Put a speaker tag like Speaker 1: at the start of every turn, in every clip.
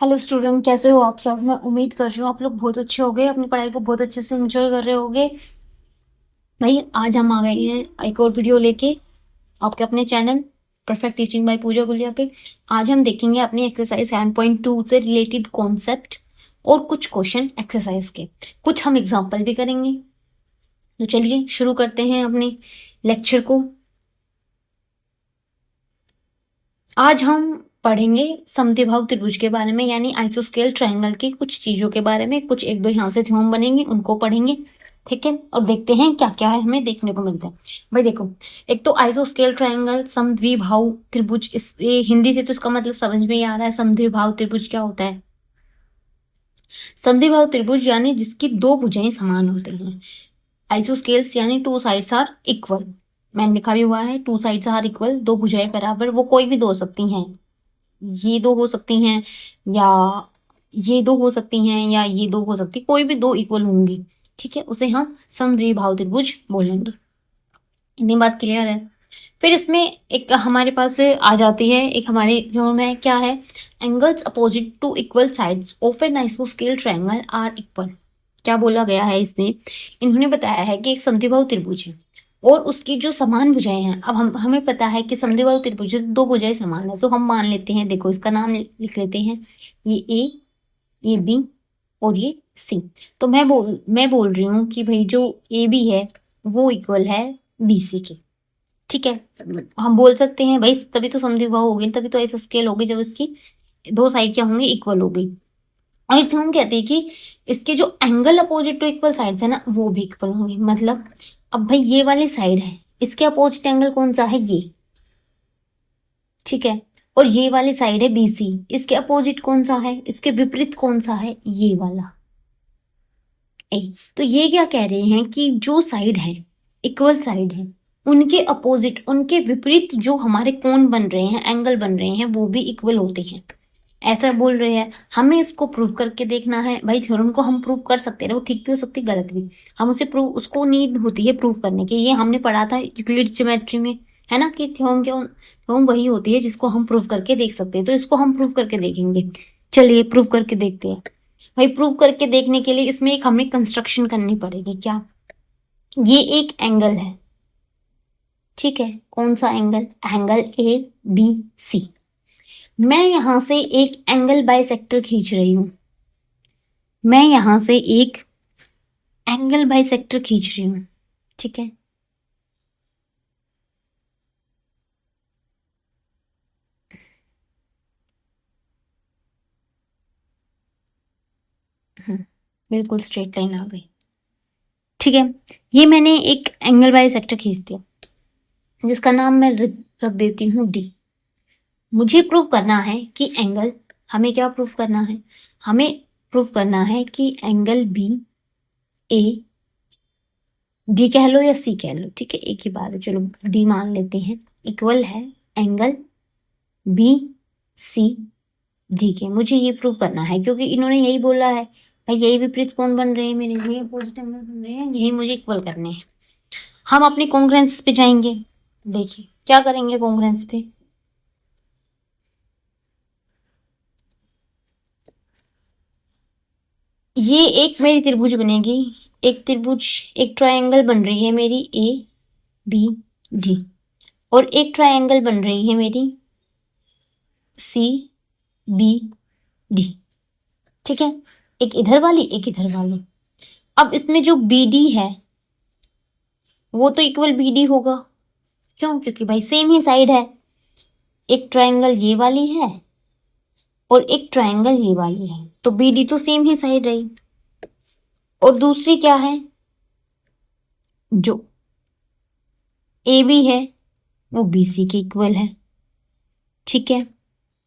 Speaker 1: Hello student, कैसे हो आप सब। मैं उम्मीद कर रही हूँ आप लोग बहुत अच्छे हो गए, अपनी पढ़ाई को बहुत अच्छे से एंजॉय कर रहे होगे। भाई आज हम आ गए हैं एक और वीडियो लेके आपके अपने चैनल परफेक्ट टीचिंग बाय पूजा गुलिया पे। आज हम देखेंगे अपनी एक्सरसाइज 7.2 से रिलेटेड कॉन्सेप्ट और कुछ क्वेश्चन एक्सरसाइज के, कुछ हम एग्जाम्पल भी करेंगे। तो चलिए शुरू करते हैं अपने लेक्चर को। आज हम पढ़ेंगे समद्विबाहु त्रिभुज के बारे में, यानी आइसोस्केल ट्रायंगल की कुछ चीजों के बारे में। कुछ एक दो यहाँ से थ्योरम बनेंगे, उनको पढ़ेंगे। ठीक है, और देखते हैं क्या क्या है हमें देखने को मिलता है। भाई देखो, एक तो आइसोस्केल ट्रायंगल समद्विबाहु त्रिभुज, इस ये हिंदी से तो इसका मतलब समझ में ही आ रहा है। समद्विबाहु त्रिभुज क्या होता है? समद्विबाहु त्रिभुज यानी जिसकी दो भुजाएं समान होती हैं। आइसोस्केल्स यानी टू साइड्स आर इक्वल। मैंने लिखा भी हुआ है, टू साइड्स आर इक्वल, दो भुजाएं बराबर। वो कोई भी दो हो सकती हैं, ये दो हो सकती हैं, या ये दो हो सकती हैं, या ये दो हो सकती, कोई भी दो इक्वल होंगी। ठीक है, उसे हम समद्विबाहु त्रिभुज बोलेंगे। इतनी बात क्लियर है। फिर इसमें एक हमारे पास आ जाती है, एक हमारे थ्योरम है, क्या है? Angles opposite to equal sides of an आइसोस्केल ट्रायंगल आर इक्वल। क्या बोला गया है इसमें? इन्होंने बताया है कि एक समद्विबाहु त्रिभुज है और उसकी जो समान भुजाएं हैं। अब हमें पता है कि समद्विबाहु त्रिभुज में दो भुजाएं समान है, तो हम मान लेते हैं, देखो इसका नाम लिख लेते हैं, ये ए, ये बी और ये सी। तो मैं बोल रही हूँ कि भाई जो ए बी है वो इक्वल है बी सी के। ठीक है, हम बोल सकते हैं भाई तभी तो समद्विबाहु होगी, तभी तो ऐसा स्केल होगी जब इसकी दो साइड क्या होंगी, इक्वल होगी। और इसमें हम कहते हैं कि इसके जो angle opposite to equal sides है ना, वो भी इक्वल होंगे। मतलब अब भाई ये वाली साइड है, इसके अपोजिट एंगल कौन सा है? ये। ठीक है, और ये वाली साइड है बीसी, इसके अपोजिट कौन सा है, इसके विपरीत कौन सा है? ये वाला ए। तो ये क्या कह रहे हैं कि जो साइड है, इक्वल साइड है, उनके अपोजिट, उनके विपरीत जो हमारे कोण बन रहे हैं, एंगल बन रहे हैं, वो भी इक्वल होते हैं, ऐसा बोल रहे हैं। हमें इसको प्रूव करके देखना है। भाई थ्योरम को हम प्रूव कर सकते हैं, वो ठीक भी हो सकती है, गलत भी। हम उसे प्रूव, उसको नीड होती है प्रूव करने की। ये हमने पढ़ा था यूक्लिड ज्योमेट्री में, है ना, कि थ्योरम वही होती है जिसको हम प्रूव करके देख सकते हैं। तो इसको हम प्रूव करके देखेंगे। चलिए प्रूव करके देखते हैं। भाई प्रूव करके देखने के लिए इसमें एक हमें कंस्ट्रक्शन करनी पड़ेगी। क्या? ये एक एंगल है। ठीक है, कौन सा angle? Angle A B C. मैं यहां से एक एंगल बाइसेक्टर खींच रही हूं। मैं यहां से एक एंगल बाइसेक्टर खींच रही हूं। ठीक है, बिल्कुल स्ट्रेट लाइन आ गई। ठीक है, ये मैंने एक एंगल बाइसेक्टर खींच दिया, जिसका नाम मैं रख देती हूँ डी। मुझे प्रूव करना है कि एंगल, हमें क्या प्रूव करना है? हमें प्रूव करना है कि एंगल बी ए, डी कह लो या सी कह लो, ठीक है एक ही बात है, चलो डी मान लेते हैं, इक्वल है एंगल बी सी डी के। मुझे ये प्रूव करना है क्योंकि इन्होंने यही बोला है। भाई यही विपरीत कोण बन रहे हैं मेरे, ये अपोजिट एंगल बन रहे हैं, यही मुझे इक्वल करने हैं। हम अपनी कॉन्ग्रुएंस पे जाएंगे। देखिए क्या करेंगे कॉन्ग्रुएंस पे। ये एक मेरी त्रिभुज बनेगी, एक त्रिभुज, एक ट्रायंगल बन रही है मेरी ए बी डी, और एक ट्रायंगल बन रही है मेरी सी बी डी। ठीक है, एक इधर वाली एक इधर वाली। अब इसमें जो बी डी है वो तो इक्वल बी डी होगा। क्यों? क्योंकि भाई सेम ही साइड है। एक ट्रायंगल ये वाली है और एक ट्रायंगल ये वाली है, तो बी डी तो सेम ही साइड रही। और दूसरी क्या है, जो ए बी है वो बी सी के इक्वल है। ठीक है,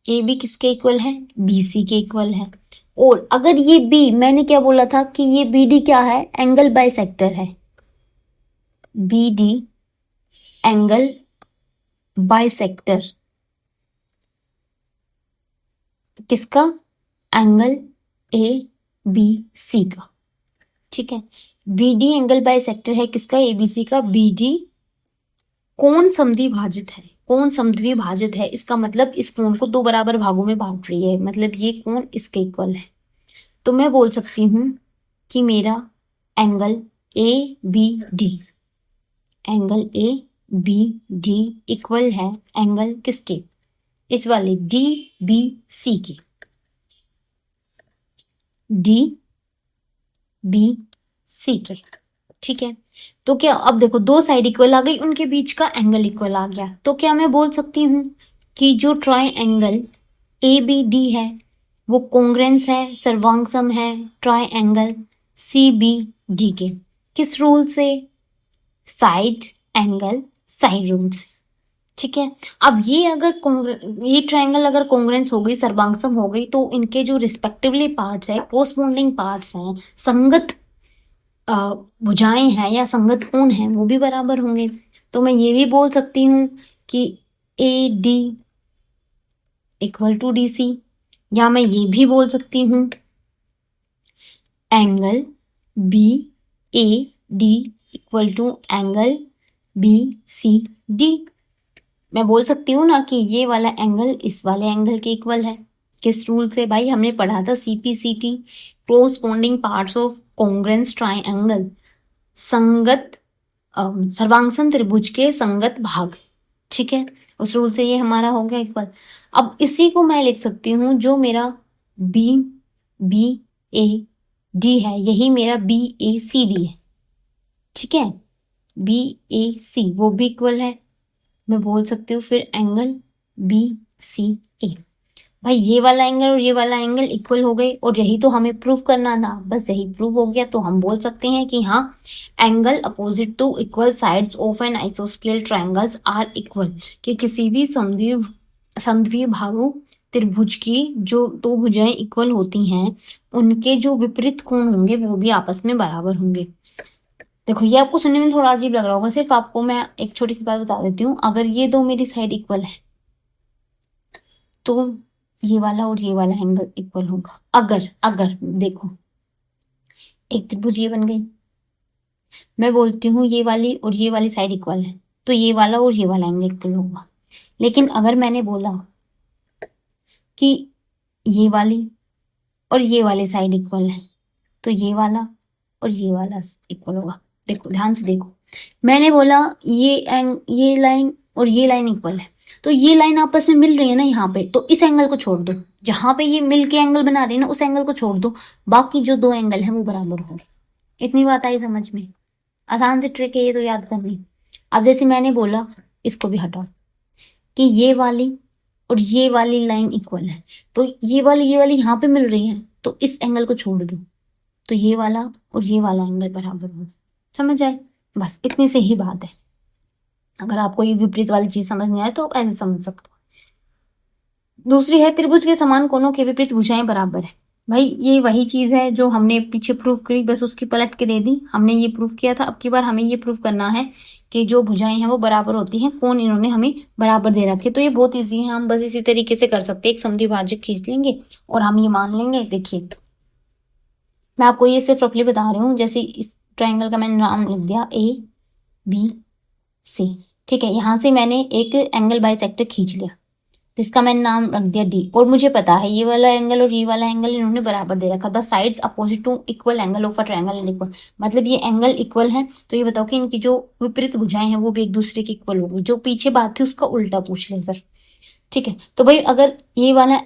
Speaker 1: ए बी किसके इक्वल है? बी सी के इक्वल है। और अगर ये बी, मैंने क्या बोला था कि ये बी डी क्या है? एंगल बाइसेक्टर है। बी डी एंगल बाइसेक्टर किसका? एंगल ए बी सी का। ठीक है, बी डी एंगल बाइसेक्टर है किसका? एबीसी का। बी डी कोण समद्विभाजित है। कोण समद्विभाजित है, इसका मतलब इस कोण को दो बराबर भागों में बांट रही है, मतलब ये कोण इसके इक्वल है। तो मैं बोल सकती हूँ कि मेरा angle A B D, angle A B D equal है एंगल किसके, इस वाले डी बी सी के, डी बी सी के। ठीक है, तो क्या अब देखो दो साइड इक्वल आ गई, उनके बीच का एंगल इक्वल आ गया, तो क्या मैं बोल सकती हूँ कि जो ट्राइएंगल ए बी डी है वो कॉन्ग्रेंस है, सर्वांगसम है ट्राइएंगल सी बी डी के। किस रूल से? साइड एंगल साइड रूल से। ठीक है, अब ये अगर ये ट्रायंगल अगर कॉन्ग्रेंस हो गई, सर्वांगसम हो गई, तो इनके जो रिस्पेक्टिवली पार्ट्स है, कोरस्पॉन्डिंग पार्ट्स हैं, संगत भुजाएं हैं या संगत कोण हैं, वो भी बराबर होंगे। तो मैं ये भी बोल सकती हूँ कि A D equal to D C, या मैं ये भी बोल सकती हूँ angle B A D equal to angle B C D. मैं बोल सकती हूँ ना कि ये वाला एंगल इस वाले एंगल के इक्वल है। किस रूल से? भाई हमने पढ़ा था CPCT, corresponding parts of congruence triangle, संगत सर्वांगसम त्रिभुज के संगत भाग। ठीक है, उस रूल से ये हमारा हो गया इक्वल। अब इसी को मैं लिख सकती हूँ, जो मेरा बी बी ए डी है, यही मेरा बी ए सी डी है। ठीक है, बी ए सी वो भी इक्वल है। मैं बोल सकती हूँ फिर एंगल बी सी ए। भाई ये वाला एंगल और ये वाला एंगल इक्वल हो गए, और यही तो हमें प्रूव करना था, बस यही प्रूव हो गया। तो हम बोल सकते हैं कि हाँ, angle opposite to equal sides of an आइसोस्केल ट्रायंगल्स आर इक्वल, कि किसी भी समद्विबाहु त्रिभुज की जो दो भुजाएं इक्वल होती हैं, उनके जो विपरीत कोण होंगे वो भी आपस में बराबर होंगे। देखो ये आपको सुनने में थोड़ा अजीब लग रहा होगा, सिर्फ आपको मैं एक छोटी सी बात बता देती हूँ। अगर ये दो मेरी साइड इक्वल है तो ये वाला और ये वाला एंगल इक्वल होगा। अगर देखो एक त्रिभुज ये बन गई, मैं बोलती हूँ ये वाली और ये वाली साइड इक्वल है, तो ये वाला और ये वाला एंगल इक्वल होगा। लेकिन अगर मैंने बोला कि ये वाली और ये वाली साइड इक्वल है, तो ये वाला और ये वाला इक्वल होगा। देखो ध्यान से देखो, मैंने बोला ये लाइन और ये लाइन इक्वल है, तो ये लाइन आपस में मिल रही है ना यहाँ पे, तो इस एंगल को छोड़ दो, जहां पे ये मिल के एंगल बना रही है ना, उस एंगल को छोड़ दो, बाकी जो दो एंगल है वो बराबर होंगे। इतनी बात आई समझ में? आसान सी ट्रिक है ये तो याद करनी। अब जैसे मैंने बोला, इसको भी हटाओ, कि ये वाली और ये वाली लाइन इक्वल है, तो ये वाली यहाँ पे मिल रही है, तो इस एंगल को छोड़ दो, तो ये वाला और ये वाला एंगल बराबर होगा। समझ आए? बस इतनी से ही बात है। अगर आपको ये विपरीत वाली चीज समझ नहीं आए तो ऐसे समझ सकते हो। दूसरी है, त्रिभुज के समान कोणों के विपरीत भुजाएं बराबर है। भाई ये वही चीज है जो हमने पीछे प्रूफ करी, बस उसकी पलट के दे दी। हमने ये प्रूफ किया था, अब की बार हमें ये प्रूफ करना है कि जो भुजाएं हैं वो बराबर होती हैं, कोण इन्होंने हमें बराबर दे रखे। तो ये बहुत ईजी है, हम बस इसी तरीके से कर सकते हैं। एक समद्विभाजक खींच लेंगे और हम ये मान लेंगे। देखिए मैं आपको ये सिर्फ रफली बता रही हूँ, जैसे इस ट्रायंगल का मैंने नाम लिख दिया ए बी सी। ठीक है, यहाँ से मैंने एक एंगल बाइसेक्टर खींच लिया, इसका मैंने नाम रख दिया डी, और मुझे पता है ये वाला एंगल और ये वाला एंगल इन्होंने बराबर दे रखा था। Sides opposite to equal angle of a triangle and equal, मतलब ये एंगल इक्वल है। तो ये बताओ कि इनकी जो विपरीत भुजाएं हैं वो भी एक दूसरे की इक्वल होगी। जो पीछे बात थी उसका उल्टा पूछ ले सर। ठीक है, तो भाई अगर ये वाला,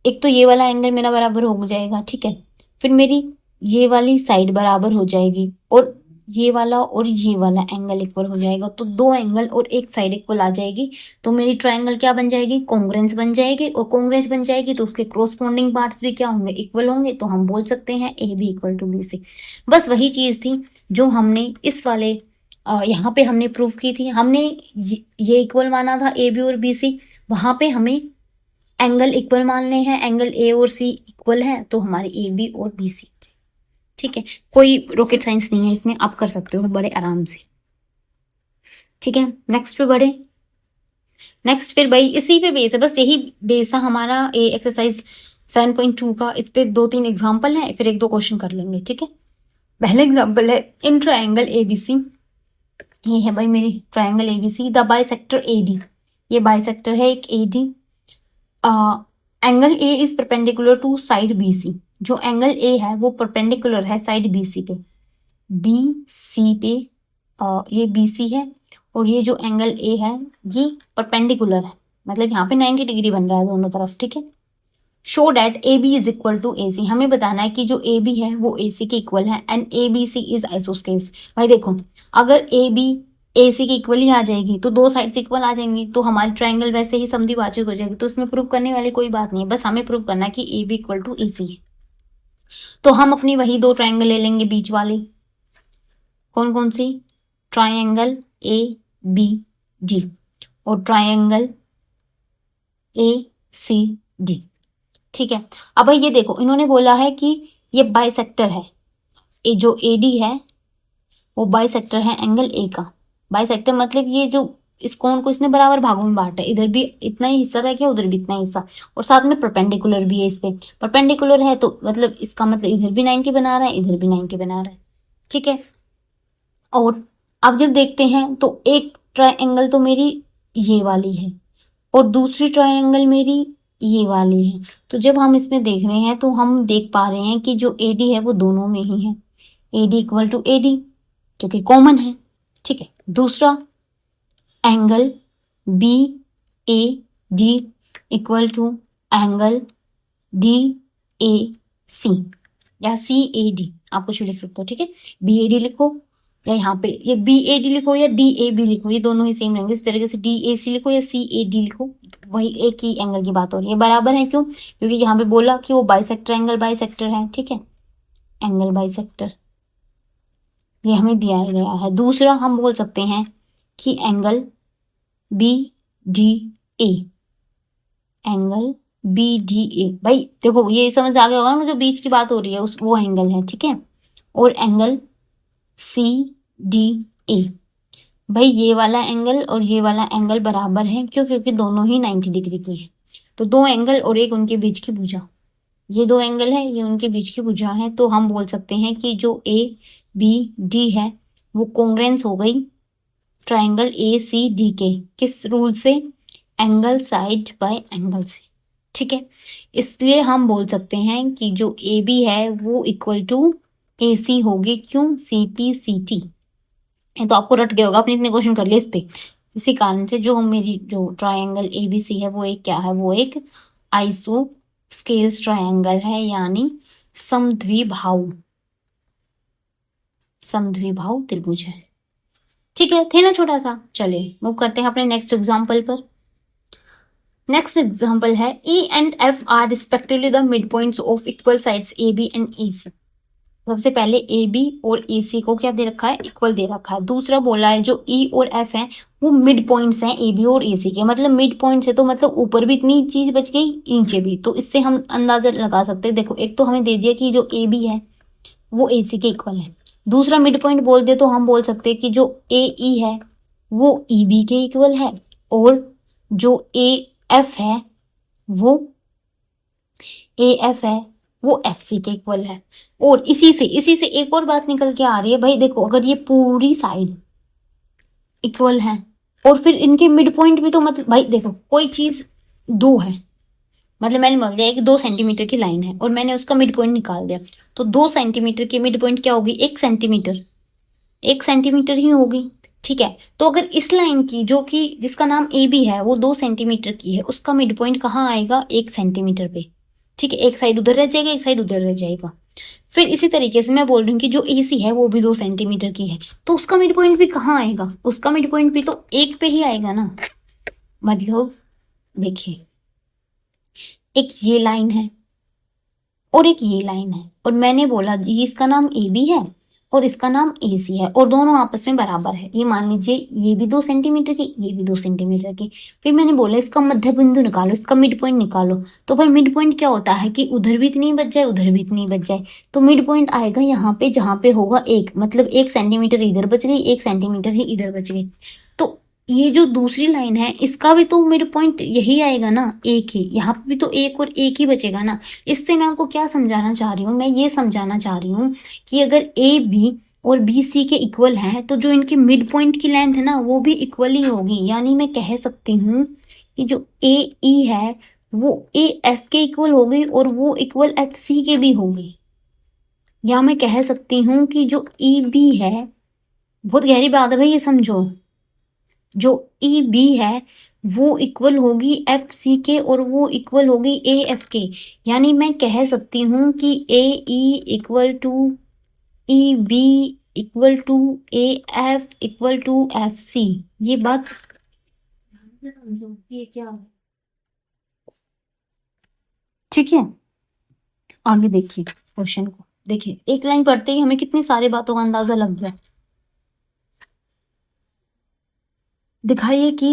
Speaker 1: एक तो ये वाला एंगल मेरा बराबर हो जाएगा, ठीक है, फिर मेरी ये वाली साइड बराबर हो जाएगी, और ये वाला और ये वाला एंगल इक्वल हो जाएगा, तो दो एंगल और एक साइड इक्वल आ जाएगी। तो मेरी ट्रायंगल क्या बन जाएगी? कॉन्ग्रेंस बन जाएगी, और कॉन्ग्रेंस बन जाएगी तो उसके क्रॉसपॉन्डिंग पार्ट्स भी क्या होंगे? इक्वल होंगे। तो हम बोल सकते हैं A B equal to B C. बस वही चीज थी जो हमने इस वाले यहाँ पे हमने प्रूफ की थी। हमने ये इक्वल माना था ए बी और बी सी, वहां पे हमें एंगल इक्वल मानने हैं, एंगल ए और सी इक्वल है, तो हमारे ए बी और बी सी। ठीक है, कोई रॉकेट साइंस नहीं है इसमें, आप कर सकते हो बड़े आराम से। ठीक है, नेक्स्ट पे बढ़े। नेक्स्ट फिर भाई इसी पे बेस है, बस यही बेस है हमारा ए एक्सरसाइज 7.2 का। इस पे 2-3 एग्जाम्पल है, फिर 1-2 क्वेश्चन कर लेंगे। ठीक है, पहला एग्जाम्पल है इन ट्रायंगल एबीसी। ये है भाई मेरी triangle ABC, the bisector AD ये बाइसेक्टर है एक AD. Angle A is perpendicular to side BC. जो एंगल ए है वो परपेंडिकुलर है साइड बीसी पे। बीसी पे ये बीसी है और ये जो एंगल ए है ये परपेंडिकुलर है, मतलब यहाँ पे 90 डिग्री बन रहा है दोनों तरफ, ठीक है। Show that A B is equal to A C. हमें बताना है कि जो ए बी है वो ए सी के इक्वल है and A B C is isosceles. भाई देखो, अगर ए बी ए सी के इक्वल ही आ जाएगी तो दो साइड्स इक्वल आ जाएंगी तो हमारी ट्रायंगल वैसे ही समद्विभाजक हो जाएगी, तो उसमें प्रूव करने वाली कोई बात नहीं है, बस हमें प्रूव करना है कि A B equal to A सी है। तो हम अपनी वही दो ट्रायंगल ले लेंगे बीच वाली। कौन कौन सी? ट्रायंगल ए बी डी और ट्रायंगल ए सी डी, ठीक है। अब भाई ये देखो, इन्होंने बोला है कि ये बाइसेक्टर है, ये जो ए डी है वो बाइसेक्टर है एंगल ए का। बाइसेक्टर मतलब ये जो इस कोण को इसने बराबर भागों में बांटा है, इधर भी इतना ही हिस्सा रह गया उधर भी इतना हिस्सा, और साथ में परपेंडिकुलर भी है इस पे। परपेंडिकुलर है तो मतलब इसका मतलब इधर भी 90 बना रहा है इधर भी 90 बना रहा है, ठीक है। और अब जब देखते हैं तो एक ट्रायंगल तो मेरी ये वाली है और दूसरी ट्रायंगल मेरी ये वाली है। तो जब हम इसमें देख रहे हैं तो हम देख पा रहे हैं कि जो ए डी है वो दोनों में ही है, A D equal to A D क्योंकि कॉमन है, ठीक है। दूसरा angle B A D equal to angle D A C या सी ए डी, आप कुछ भी लिख सकते हो, ठीक है। बी ए डी लिखो या यहाँ पे ये बी ए डी लिखो या डी ए बी लिखो, ये दोनों ही सेम रहेंगे। इस तरीके से डी ए सी लिखो या सी ए डी लिखो, वही एक ही एंगल की बात हो रही है। बराबर है क्यों? क्योंकि यहाँ पे बोला कि वो बाइसेक्टर एंगल बाइसेक्टर है, ठीक है। एंगल बाइसेक्टर ये हमें दिया गया है। दूसरा हम बोल सकते हैं कि angle B D A, angle B D A. भाई देखो ये समझ आ गया होगा ना, जो बीच की बात हो रही है उस वो एंगल है, ठीक है। और एंगल सी डी ए, भाई ये वाला एंगल और ये वाला एंगल बराबर है क्यों? क्योंकि दोनों ही 90 डिग्री की है। तो दो एंगल और एक उनके बीच की भुजा, ये दो एंगल है ये उनके बीच की भुजा है। तो हम बोल सकते हैं कि जो ए बी डी है वो कॉन्ग्रुएंस हो गई ट्रायंगल ए सी डी के। किस रूल से? एंगल साइड बाय एंगल से, ठीक है। इसलिए हम बोल सकते हैं कि जो ए बी है वो इक्वल टू ए सी होगी। क्यों? C P C T. तो आपको रट गया होगा, अपने इतने क्वेश्चन कर लिए इस पे। इसी कारण से जो मेरी जो ट्रायंगल ए बी सी है वो एक क्या है? वो एक आइसोस्केल्स ट्रायंगल है, यानी समद्विबाहु त्रिभुज है, ठीक है। थे ना छोटा सा। चलिए मूव करते हैं अपने नेक्स्ट एग्जाम्पल पर। नेक्स्ट एग्जाम्पल है E and F are respectively the mid points of equal sides A B and E C. सबसे पहले ए बी और ई सी को क्या दे रखा है? इक्वल दे रखा है। दूसरा बोला है जो ई और एफ है वो मिड पॉइंट्स हैं ए बी और ए सी के, मतलब मिड पॉइंट्स है तो मतलब ऊपर भी इतनी चीज बच गई नीचे भी। तो इससे हम अंदाजा लगा सकते हैं। देखो एक तो हमें दे दिया कि जो ए बी है वो ए सी के इक्वल है। दूसरा मिड पॉइंट बोल दे तो हम बोल सकते हैं कि जो ए ई है वो ई बी के इक्वल है और जो ए एफ है वो ए एफ है वो एफ सी के इक्वल है। और इसी से एक और बात निकल के आ रही है। भाई देखो अगर ये पूरी साइड इक्वल है और फिर इनके मिड पॉइंट भी, तो मतलब भाई देखो कोई चीज दो है, मतलब मैंने मान लिया कि 2 सेंटीमीटर की लाइन है और मैंने उसका मिड पॉइंट निकाल दिया, तो 2 सेंटीमीटर की मिड पॉइंट क्या होगी? 1 सेंटीमीटर, 1 सेंटीमीटर ही होगी, ठीक है। तो अगर इस लाइन की जो कि जिसका नाम ए बी है वो 2 सेंटीमीटर की है, उसका मिड पॉइंट कहाँ आएगा? 1 सेंटीमीटर पे, ठीक है। एक साइड उधर रह जाएगा एक साइड उधर रह जाएगा। फिर इसी तरीके से मैं बोल रही हूँ कि जो ए सी है वो भी 2 सेंटीमीटर की है, तो उसका मिड पॉइंट भी कहाँ आएगा? उसका मिड पॉइंट भी तो 1 पे ही आएगा ना। मतलब देखिए एक ये लाइन है और एक ये लाइन है और मैंने बोला इसका नाम ए बी है और इसका नाम ए सी है और दोनों आपस में बराबर है। ये मान लीजिए ये भी 2 सेंटीमीटर की ये भी 2 सेंटीमीटर की। फिर मैंने बोला इसका मध्य बिंदु निकालो, इसका मिड पॉइंट निकालो। तो भाई मिड पॉइंट क्या होता है कि उधर भी इतनी बच जाए उधर भी इतनी बच जाए। तो मिड पॉइंट आएगा यहाँ पे जहाँ पे होगा 1, मतलब 1 सेंटीमीटर इधर बच गई 1 सेंटीमीटर ही इधर बच गई। तो ये जो दूसरी लाइन है इसका भी तो मिड पॉइंट यही आएगा ना, एक ही। यहाँ पे भी तो एक और एक ही बचेगा ना। इससे मैं आपको क्या समझाना चाह रही हूँ? मैं ये समझाना चाह रही हूँ कि अगर ए बी और बी सी के इक्वल है तो जो इनके मिड पॉइंट की लेंथ है ना वो भी इक्वल ही होगी। यानी मैं कह सकती हूँ कि जो ए ई है वो ए एफ के इक्वल हो गई और वो इक्वल एफ सी के भी हो गई। या मैं कह सकती हूँ कि जो ई बी है, बहुत गहरी बात है भाई, ये समझो, जो ई बी है वो इक्वल होगी एफ सी के और वो इक्वल होगी ए एफ के। यानी मैं कह सकती हूँ कि A E equal to E B equal to A F equal to F C. ये बात समझो, ये क्या है, ठीक है। आगे देखिए क्वेश्चन को, देखिए एक लाइन पढ़ते ही हमें कितनी सारी बातों का अंदाजा लग गया। दिखाइए कि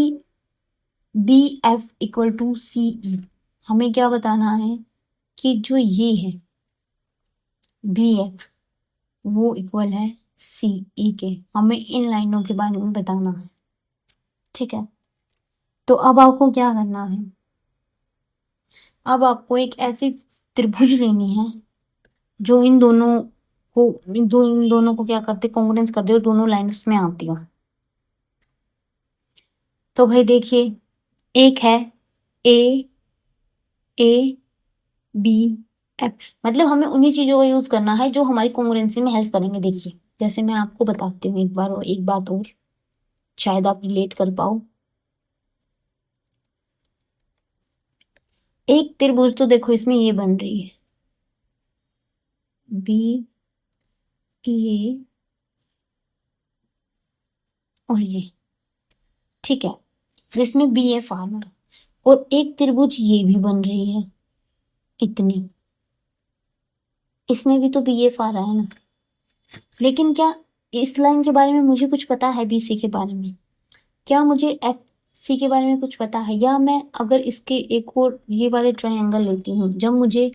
Speaker 1: B F equal to C ई। हमें क्या बताना है कि जो ये है बी एफ वो इक्वल है सी ई के। हमें इन लाइनों के बारे में बताना है, ठीक है। तो अब आपको क्या करना है, अब आपको एक ऐसी त्रिभुज लेनी है जो इन दोनों को क्या करते, कॉन्ग्रुएंस कर दे और दोनों लाइन्स में आती हो। तो भाई देखिए, एक है ए ए बी एफ, मतलब हमें उन्हीं चीजों का यूज करना है जो हमारी कॉन्ग्रुएंसी में हेल्प करेंगे। देखिए जैसे मैं आपको बताती हूँ एक बात और, शायद आप रिलेट कर पाओ। एक त्रिभुज तो देखो इसमें ये बन रही है बी ए और ये, ठीक है, जिसमें बी एफ आ रहा है। और एक त्रिभुज ये भी बन रही है इतनी, इसमें भी तो बी एफ आ रहा है ना। लेकिन क्या इस लाइन के बारे में मुझे कुछ पता है, बी सी के बारे में? क्या मुझे एफ सी के बारे में कुछ पता है? या मैं अगर इसके एक और ये वाले ट्रायंगल लेती हूँ, जब मुझे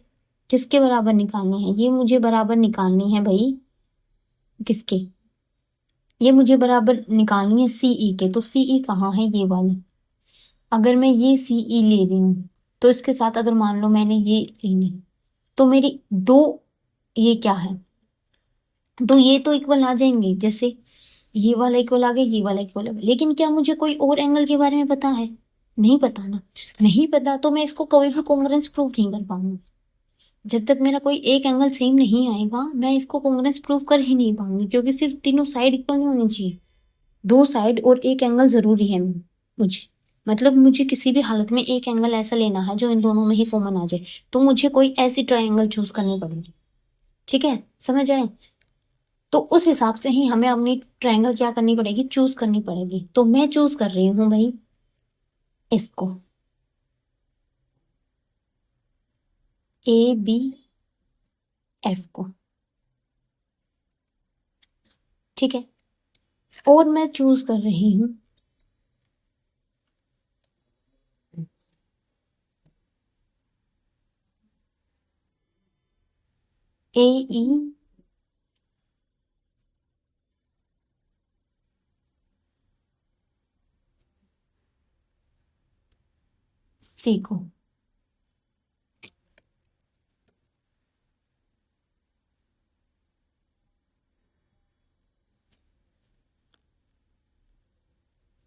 Speaker 1: किसके बराबर निकालनी है, ये मुझे बराबर निकालनी है भाई किसके, ये मुझे बराबर निकालनी है सी ई के। तो सी ई कहाँ है, ये वाली। अगर मैं ये सी ई ले रही हूँ तो इसके साथ अगर मान लो मैंने ये ले ली, तो मेरी दो ये क्या है, तो ये तो इक्वल आ जाएंगे। जैसे ये वाला इक्वल आ गया, ये वाला इक्वल आ गया। लेकिन क्या मुझे कोई और एंगल के बारे में पता है? नहीं पता ना। नहीं पता तो मैं इसको कभी भी कॉन्ग्रुएंस प्रूव नहीं कर पाऊंगी। जब तक मेरा कोई एक एंगल सेम नहीं आएगा मैं इसको कॉन्ग्रुएंस प्रूव कर ही नहीं पाऊंगी, क्योंकि सिर्फ तीनों साइड इक्वल नहीं होनी चाहिए, दो साइड और एक एंगल जरूरी है मुझे। मतलब मुझे किसी भी हालत में एक एंगल ऐसा लेना है जो इन दोनों में ही कॉमन आ जाए। तो मुझे कोई ऐसी ट्रायंगल चूज करनी पड़ेगी, ठीक है, समझ आए? तो उस हिसाब से ही हमें अपनी ट्रायंगल क्या करनी पड़ेगी, चूज करनी पड़ेगी। तो मैं चूज कर रही हूँ भाई इसको, ए बी एफ को, ठीक है। और मैं चूज कर रही हूँ ए ई सी को,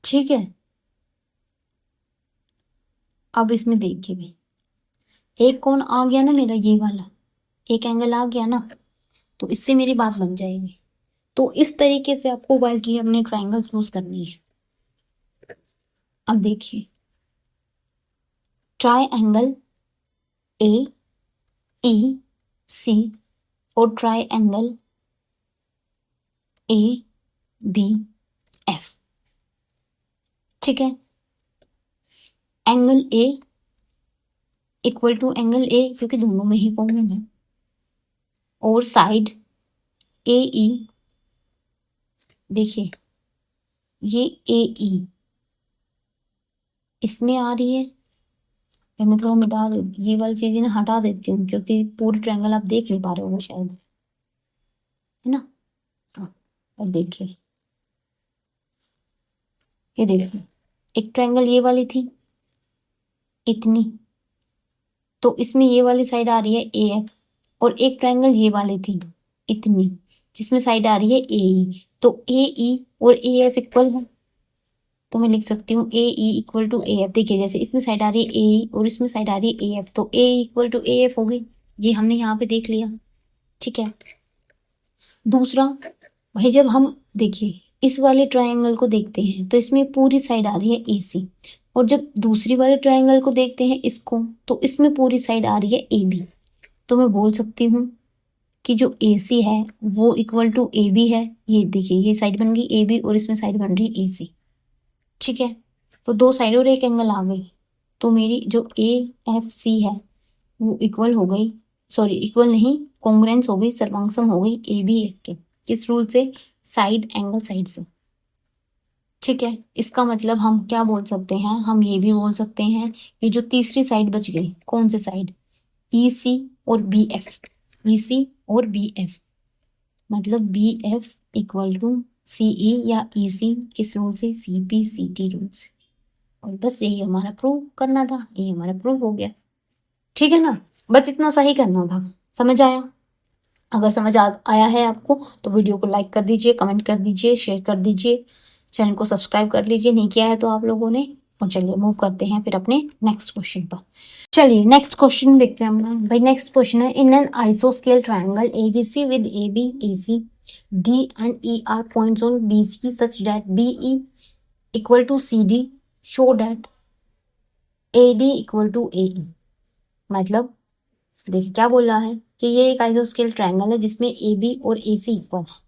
Speaker 1: ठीक है। अब इसमें देखिए भाई, एक कोण आ गया ना मेरा, ये वाला एक एंगल आ गया ना, तो इससे मेरी बात बन जाएगी। तो इस तरीके से आपको वाइजली अपने ट्रायंगल चूज करनी है। अब देखिए, ट्रायंगल ए ई सी और ट्रायंगल ए बी एफ, ठीक है। Angle A equal to angle A, क्योंकि दोनों में ही कॉमन है, और साइड ए ई, देखिए ये ए ई इसमें आ रही है। मैं थोड़ा मिटा ये वाली चीजें ना हटा देती हूँ, क्योंकि पूरी ट्रायंगल आप देख नहीं पा रहे हो शायद, है ना। हाँ, अब देखिए, ये देखिए, एक ट्रायंगल ये वाली थी इतनी, तो इसमें ये वाली साइड आ रही है ए एफ, और एक ट्रायंगल ये वाली थी इतनी, जिसमें साइड आ रही है ए ई। तो ए ई और ए एफ इक्वल है, तो मैं लिख सकती हूँ A E equal to A F. देखिए जैसे इसमें साइड आ रही है ए और इसमें साइड आ रही है ए एफ, तो ए इक्वल टू ए एफ हो गई। ये हमने यहाँ पे देख लिया, ठीक है। दूसरा, भाई जब हम देखिए इस वाले ट्रायंगल को देखते हैं तो इसमें पूरी साइड आ रही है ए सी, और जब दूसरी वाले ट्रायंगल को देखते हैं इसको, तो इसमें पूरी साइड आ रही है ए बी। तो मैं बोल सकती हूँ कि जो ए सी है वो इक्वल टू ए बी है। ये देखिए ये साइड बन गई ए बी और इसमें साइड बन रही है ए सी, ठीक है। तो दो साइड और एक एंगल आ गई, तो मेरी जो ए एफ सी है वो इक्वल हो गई, सॉरी इक्वल नहीं, कॉन्ग्रुएंस हो गई, सर्वांगसम हो गई ए बी एफ के। किस रूल से? साइड एंगल साइड से, ठीक है। इसका मतलब हम क्या बोल सकते हैं, हम ये भी बोल सकते हैं कि जो तीसरी साइड बच गई, कौन सी साइड? ई सी और बी एफ, ई सी और बी एफ, मतलब B F equal to C E या ई सी, किस रूल से? C P C T rule से। और बस यही हमारा प्रूव करना था, ये हमारा प्रूव हो गया, ठीक है ना। बस इतना सही करना था, समझ आया? अगर समझ आया है आपको तो वीडियो को लाइक कर दीजिए, कमेंट कर दीजिए, शेयर कर दीजिए, चैनल को सब्सक्राइब कर लीजिए नहीं किया है तो आप लोगों ने। और चलिए मूव करते हैं फिर अपने नेक्स्ट क्वेश्चन पर। चलिए नेक्स्ट क्वेश्चन देखते हैं हम लोग। भाई नेक्स्ट क्वेश्चन है, इन एन आइसोस्केल triangle ABC with AB AC D and E are points on BC such that BE equal to CD, show that AD equal to AE। मतलब देखिए क्या बोल रहा है कि ये एक आइसोस्केल ट्रायंगल है जिसमें AB और AC इक्वल है,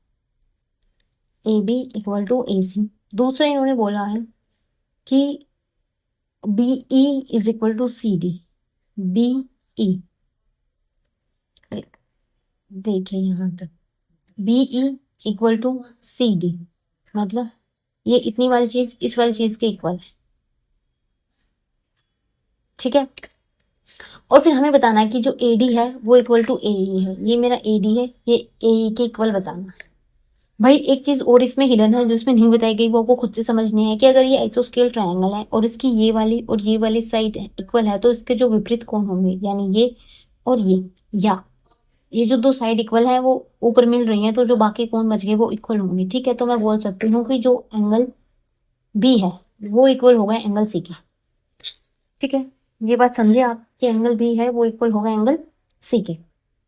Speaker 1: AB इक्वल टू AC। दूसरा इन्होंने बोला है कि BE is equal to CD, BE, देखिए यहाँ तक BE इक्वल टू CD, मतलब ये इतनी वाली चीज इस वाली चीज के इक्वल है, ठीक है। और फिर हमें बताना है कि जो AD है वो इक्वल टू AE है। ये मेरा AD है, ये AE के इक्वल बताना है। भाई एक चीज और इसमें हिडन है जो इसमें नहीं बताई गई, वो आपको खुद से समझनी है कि अगर ये आइसोस्केल ट्रायंगल है और इसकी ये वाली और ये वाली साइड इक्वल है तो इसके जो विपरीत कोण होंगे, यानी ये और या ये जो दो साइड इक्वल है वो ऊपर मिल रही है, तो जो बाकी कोण बच गए वो इक्वल होंगे, ठीक है। तो मैं बोल सकती हूँ कि जो एंगल बी है वो इक्वल होगा एंगल सी के, ठीक है। ये बात समझे आप कि एंगल बी है वो इक्वल होगा एंगल सी के।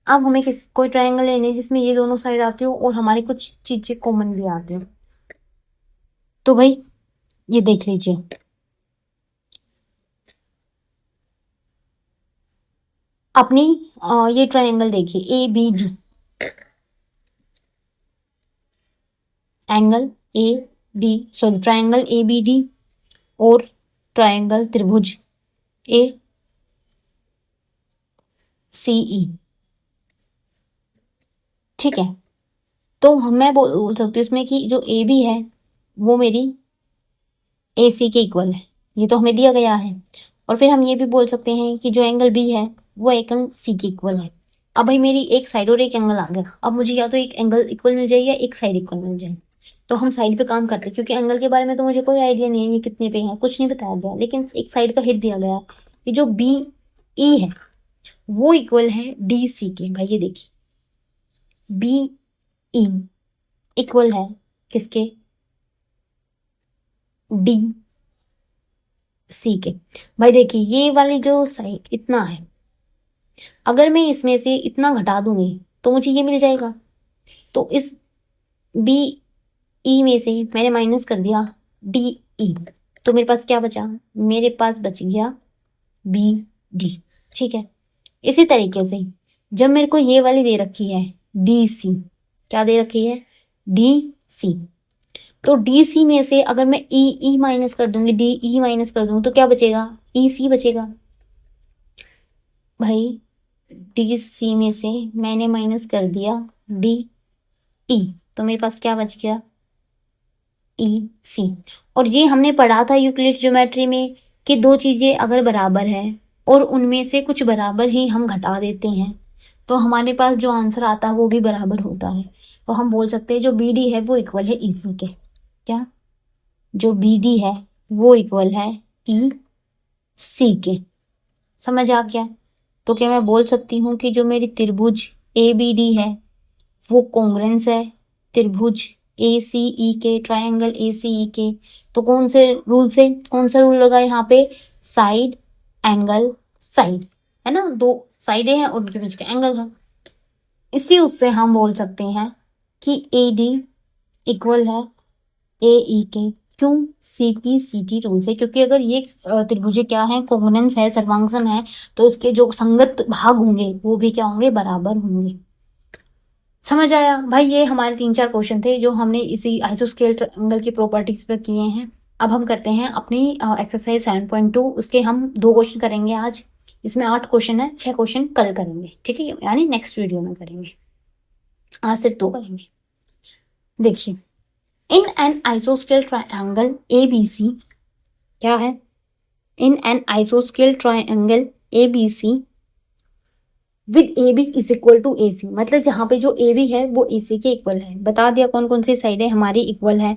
Speaker 1: अब हमें कोई ट्रायंगल लेने जिसमें ये दोनों साइड आती हो और हमारी कुछ चीजें कॉमन भी आती हो। तो भाई ये देख लीजिए, अपनी ये ट्रायंगल देखिए A B D, angle A B sorry triangle A B D और ट्रायंगल त्रिभुज ए सी ई, ठीक है। तो मैं बोल सकती हूँ इसमें कि जो ए बी है वो मेरी ए सी के इक्वल है, ये तो हमें दिया गया है। और फिर हम ये भी बोल सकते हैं कि जो एंगल बी है वो एंगल सी के इक्वल है। अब भाई मेरी एक साइड और एक एंगल आ गया, अब मुझे या तो एक एंगल इक्वल मिल जाए या एक साइड इक्वल मिल जाए। तो हम साइड पे काम करते हैं, क्योंकि एंगल के बारे में तो मुझे कोई आइडिया नहीं है ये कितने पे है, कुछ नहीं बताया गया, लेकिन एक साइड का हिट दिया गया कि जो बी ई है वो इक्वल है डी सी के। भाई ये देखिए बी ई इक्वल है किसके? डी सी के। भाई देखिए ये वाली जो साइड इतना है, अगर मैं इसमें से इतना घटा दूंगी तो मुझे ये मिल जाएगा। तो इस बी ई में से मैंने माइनस कर दिया डी ई, तो मेरे पास क्या बचा? मेरे पास बच गया बी डी, ठीक है। इसी तरीके से जब मेरे को ये वाली दे रखी है डी सी, क्या दे रखी है? डी सी, तो डी सी में से अगर मैं ई माइनस कर दूंगी, डी ई माइनस कर दूंगी तो क्या बचेगा? ई सी बचेगा। भाई डी सी में से मैंने माइनस कर दिया डी ई, तो मेरे पास क्या बच गया? ई सी। और ये हमने पढ़ा था यूक्लिड ज्योमेट्री में कि दो चीजें अगर बराबर है और उनमें से कुछ बराबर ही हम घटा देते हैं तो हमारे पास जो आंसर आता है वो भी बराबर होता है। तो हम बोल सकते हैं जो बी डी है वो इक्वल है ई सी के। क्या? जो बी डी है वो इक्वल है ई सी के। समझ आ गया? तो क्या मैं बोल सकती हूँ कि जो मेरी त्रिभुज ए बी डी है वो कॉन्ग्रुएंस है त्रिभुज ए सी ई के, ट्राइंगल ए सी ई के, तो कौन सा रूल लगा यहाँ पे, साइड एंगल साइड, है ना, दो साइडें हैं और उनके बीच का एंगल है। इसी उससे हम बोल सकते हैं कि ए डी इक्वल है ए ई के, क्यों, C P C T rule से, क्योंकि अगर ये त्रिभुज क्या है, कोंगनेंस है, सर्वांगसम है, तो उसके जो संगत भाग होंगे वो भी क्या होंगे, बराबर होंगे। समझ आया भाई। ये हमारे 3-4 क्वेश्चन थे जो हमने इसी आइसोस्केल ट्रायंगल की प्रॉपर्टीज पर किए हैं। अब हम करते हैं अपनी एक्सरसाइज 7.2, उसके हम 2 क्वेश्चन करेंगे आज। इसमें 8 क्वेश्चन है, 6 क्वेश्चन कल करेंगे, ठीक है, यानी नेक्स्ट वीडियो में करेंगे। आज सिर्फ 2 करेंगे। देखिए, इन एन आइसोस्केल ट्रायंगल ए बी सी, क्या है, इन एन आइसोस्केल triangle A B C with A B is equal to A C, मतलब जहां पे जो ए बी है वो ए सी के इक्वल है। बता दिया कौन कौन सी साइडें हमारी इक्वल है।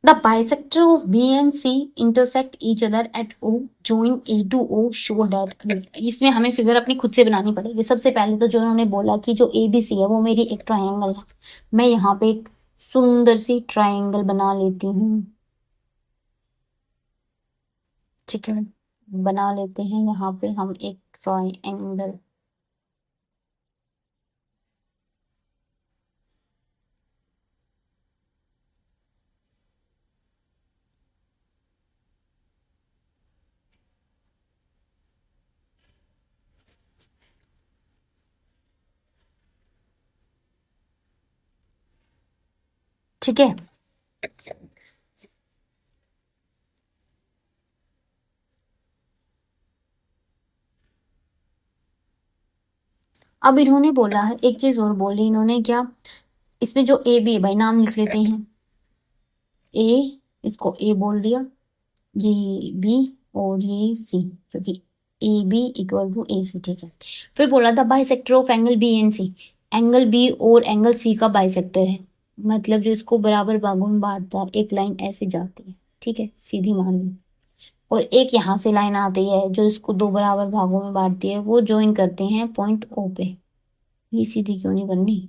Speaker 1: The bisector of B and C intersect each other at O, join A to O, show that। इसमें हमें फिगर अपनी खुद से बनानी पड़ेगी। सबसे पहले तो जो उन्होंने बोला कि जो ए बी सी है वो मेरी एक ट्रायंगल है, मैं यहाँ पे एक सुंदर सी ट्रायंगल बना लेती हूँ, ठीक है, बना लेते हैं यहाँ पे हम एक ट्रायंगल। ठीक है, अब इन्होंने बोला है एक चीज और बोली इन्होंने, क्या, इसमें जो ए बी है भाई नाम लिख लेते हैं, ए, इसको ए बोल दिया, ये बी और ये सी, क्योंकि A B equal to A C, ठीक है। फिर बोला था bisector of angle B and C, angle B और एंगल सी का बाइसेक्टर है, मतलब जो इसको बराबर भागों में बांटता है, एक लाइन ऐसे जाती है, ठीक है, सीधी मान ली, और एक यहाँ से लाइन आती है जो इसको 2 बराबर भागों में बांटती है, वो ज्वाइन करते हैं पॉइंट ओ पे। ये सीधी क्यों नहीं बननी,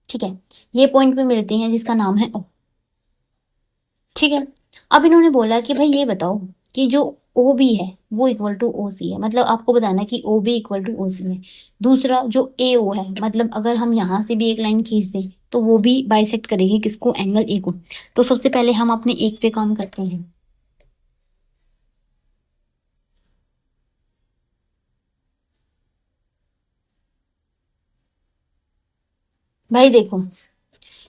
Speaker 1: ठीक है, ये पॉइंट पे मिलते हैं जिसका नाम है ओ, ठीक है। अब इन्होंने बोला कि भाई ये बताओ कि जो ओ बी है वो इक्वल टू ओ सी है, मतलब आपको बताना है कि O B equal to O C है। दूसरा जो ए ओ है, मतलब अगर हम यहाँ से भी एक लाइन खींच दें तो वो भी बाइसेक्ट करेगी किसको, एंगल ए को। तो सबसे पहले हम अपने एक पे काम करते हैं। भाई देखो,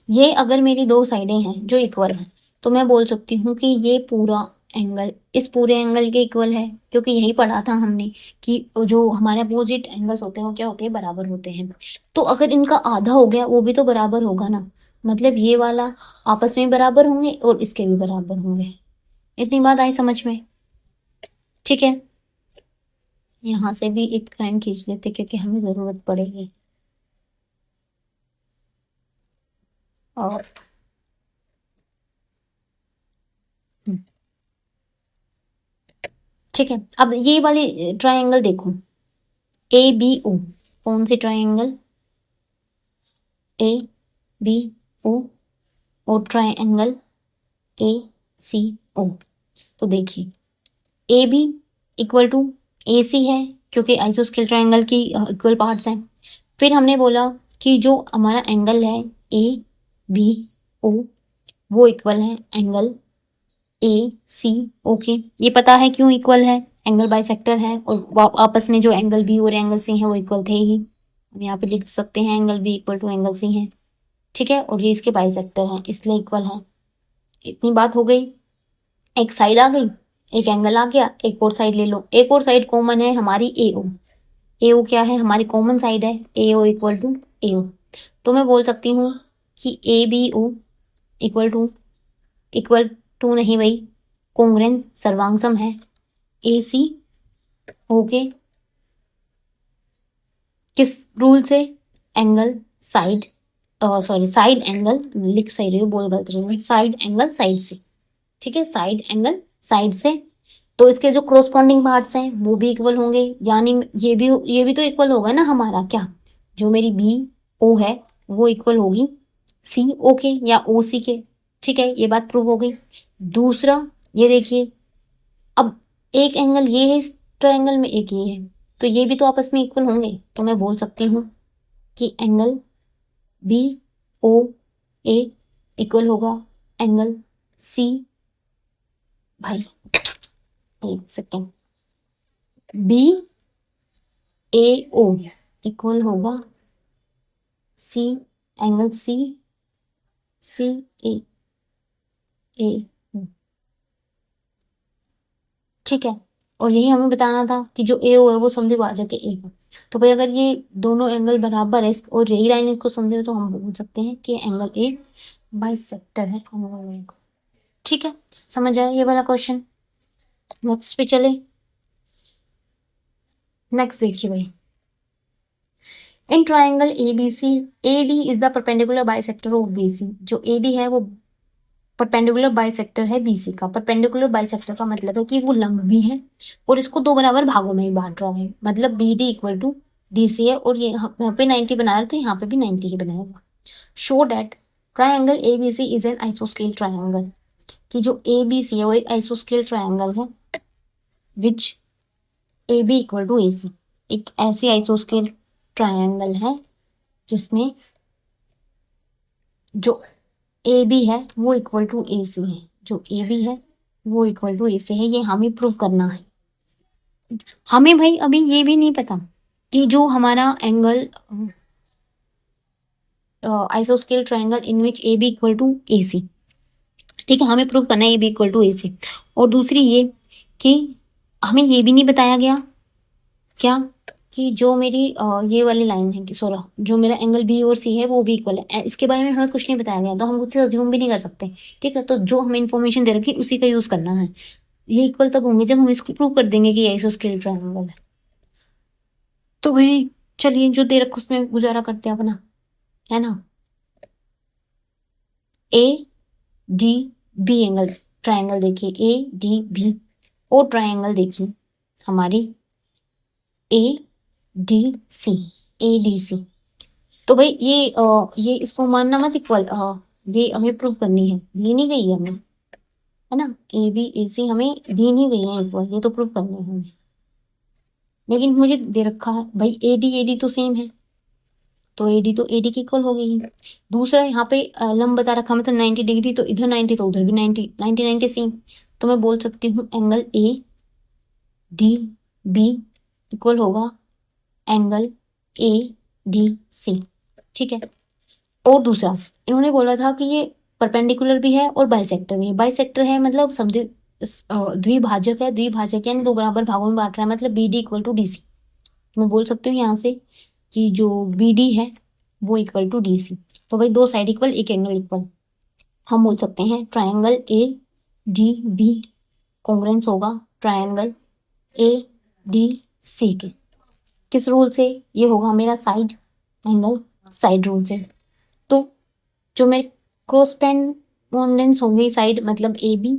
Speaker 1: ये अगर मेरी 2 साइडें हैं जो इक्वल हैं, तो मैं बोल सकती हूँ कि ये पूरा एंगल इस पूरे एंगल के इक्वल है, क्योंकि यही पढ़ा था हमने कि जो हमारे अपोजिट एंगल्स होते हैं वो क्या होते हैं, बराबर होते हैं। तो अगर इनका आधा हो गया वो भी तो बराबर होगा ना, मतलब ये वाला आपस में बराबर होंगे और इसके भी बराबर होंगे। इतनी बात आई समझ में, ठीक है। यहाँ से भी एक लाइन खींच लेते क्योंकि हमें जरूरत पड़ेगी। और ठीक है, अब ये वाली ट्रायंगल देखो, ए बी ओ, कौन सी ट्रायंगल, ए बी ओ, और ट्रायंगल ए सी ओ। तो देखिए A B equal to A सी है, क्योंकि आइसोस्केल ट्रायंगल की इक्वल पार्ट्स हैं। फिर हमने बोला कि जो हमारा एंगल है ए बी ओ वो इक्वल है एंगल ए सी, ओके, ये पता है क्यों इक्वल है, एंगल बाइसेक्टर है, और आपस में जो एंगल बी और एंगल सी है वो इक्वल थे ही। हम यहाँ पे लिख सकते हैं angle B equal to angle C है, ठीक है, और ये इसके बाइसेक्टर हैं इसलिए इक्वल है। इतनी बात हो गई, एक साइड आ गई, एक एंगल आ गया, एक और साइड ले लो, एक और साइड कॉमन है हमारी ए ओ। ए ओ क्या है, हमारी कॉमन साइड है, ए ओ इक्वल टू ए ओ। तो मैं बोल सकती हूँ कि A B O equal to नहीं भाई, कॉन्ग्रेंस सर्वांगसम है ए सी ओके, किस रूल से? Angle side, sorry side angle लिख सही रही हूँ, बोल गलत रही हूँ, साइड एंगल साइड से, ठीक है, साइड एंगल साइड से। तो इसके जो क्रोस्पॉन्डिंग पार्ट्स हैं वो भी इक्वल होंगे, यानी ये भी तो इक्वल होगा ना हमारा, क्या जो मेरी बी ओ है वो इक्वल होगी सी ओ के या ओ सी के, ठीक है, ये बात प्रूव हो गई। दूसरा ये देखिए, अब एक एंगल ये है इस ट्रायंगल में, एक ये है, तो ये भी तो आपस में इक्वल होंगे, तो मैं बोल सकती हूँ कि एंगल बी ओ ए इक्वल होगा एंगल सी, भाई एक सेकेंड, बी ए ओ इक्वल होगा सी, एंगल सी सी ए ए, ठीक है। और यही हमें बताना था कि जो ए ओ है वो समद्विभाजक है ए का। तो भाई अगर ये दोनों एंगल बराबर है और यही लाइन इसको समझे तो हम बोल सकते हैं कि एंगल ए बाइसेक्टर है एंगल ए का, ठीक है, समझ आया ये वाला क्वेश्चन। नेक्स्ट पे चले। नेक्स्ट देखिए भाई, in triangle A B C A D is the perpendicular bisector of B C, जो ए डी है वो परपेंडिकुलर बाइसेक्टर है बीसी का। परपेंडिकुलर बाइसेक्टर का मतलब है कि वो लंब भी है और इसको दो बराबर भागों में ही बांट रहा है, मतलब B D equal to D C है, और ये यहाँ पे 90 बना रहा है तो यहाँ पे भी 90 ही बनाएगा। Show that triangle A B C is an आइसोस्केल ट्राइंगल, कि जो ए बी सी है वो एक आइसोस्केल ट्राइंगल है, विच A B equal to A सी, एक ऐसी आइसोस्केल ट्राइंगल है जिसमें जो ए बी है वो इक्वल टू ए सी है, जो ए बी है वो इक्वल टू ए सी है, ये हमें प्रूव करना है। हमें भाई अभी ये भी नहीं पता कि जो हमारा एंगल आइसोस्केल triangle in which A B equal to A C, ठीक है, हमें प्रूव करना है A B equal to A C. और दूसरी ये कि हमें ये भी नहीं बताया गया क्या कि जो मेरी ये वाली लाइन है कि सोरा जो मेरा एंगल बी और सी है वो भी इक्वल है, इसके बारे में हमें कुछ नहीं बताया गया, तो हम कुछ अज्यूम भी नहीं कर सकते, ठीक है। तो जो हमें इन्फॉर्मेशन दे रखी उसी का यूज करना है। ये इक्वल तब होंगे जब हम इसको प्रूव कर देंगे कि आइसोस्केल ट्रायंगल है। तो भाई चलिए जो दे रखा उसमें गुजारा करते हैं अपना, है ना। A D B angle triangle देखिए, ए डी बी, और ट्रायंगल देखिए हमारी ए डी सी, ए डी सी। तो भाई ये इसको मानना मत इक्वल, ये हमें प्रूव करनी है, दी नहीं गई है हमें, है ना, ए बी ए सी हमें दी नहीं गई है इक्वल, ये तो प्रूव करनी है हमें। लेकिन मुझे दे रखा है भाई ए डी तो सेम है, तो ए डी तो ए डी की इक्वल हो गई है। दूसरा यहाँ पे लंब बता रखा मतलब 90 डिग्री, तो इधर 90 तो उधर भी 90, 90 सेम, तो मैं बोल सकती हूँ angle A D B equal होगा एंगल ए डी सी, ठीक है। और दूसरा इन्होंने बोला था कि ये परपेंडिकुलर भी है और बाइसेक्टर भी है। बाइसेक्टर है मतलब समझे द्विभाजक है, द्विभाजक यानी दो बराबर भागों में बांट रहा है, मतलब B D equal to D C. मैं बोल सकती हूँ यहाँ से कि जो बी डी है वो इक्वल टू डी सी, तो भाई दो साइड इक्वल एक एंगल इक्वल, हम बोल सकते हैं triangle A D B congruence होगा ट्राइंगल ए डी सी के। किस रूल से? ये होगा मेरा साइड एंगल साइड रूल से। तो जो मेरे क्रॉसपेंडेंस होंगे साइड मतलब ए बी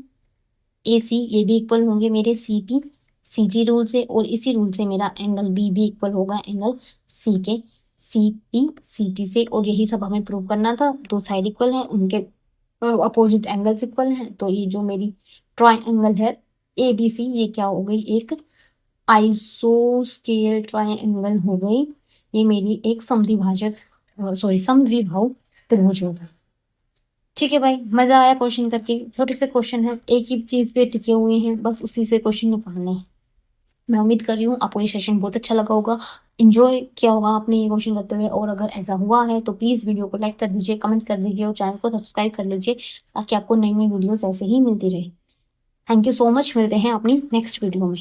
Speaker 1: ए सी, ये भी इक्वल होंगे मेरे C P C T rule से, और इसी रूल से मेरा एंगल बी भी इक्वल होगा एंगल सी के सी पी सी टी से। और यही सब हमें प्रूव करना था, दो साइड इक्वल हैं, उनके अपोजिट एंगल्स इक्वल हैं, तो ये जो मेरी ट्राइंगल है ए बी सी ये क्या हो गई, एक आइसोस्केल ट्राइंगल हो गई, ये मेरी एक समद्विभाजक समद्विबाहु त्रिभुज होगा। ठीक है भाई, मजा आया क्वेश्चन करके। छोटे से क्वेश्चन है, एक ही चीज पे टिके हुए हैं, बस उसी से क्वेश्चन निकालने हैं। मैं उम्मीद कर रही हूँ आपको ये सेशन बहुत अच्छा लगा होगा, इंजॉय किया होगा आपने ये क्वेश्चन करते हुए। और अगर ऐसा हुआ है तो प्लीज वीडियो को लाइक कर दीजिए, कमेंट कर दीजिए और चैनल को सब्सक्राइब कर लीजिए ताकि आपको नई नई वीडियोस ऐसे ही मिलती रहे। थैंक यू सो मच, मिलते हैं अपनी नेक्स्ट वीडियो में।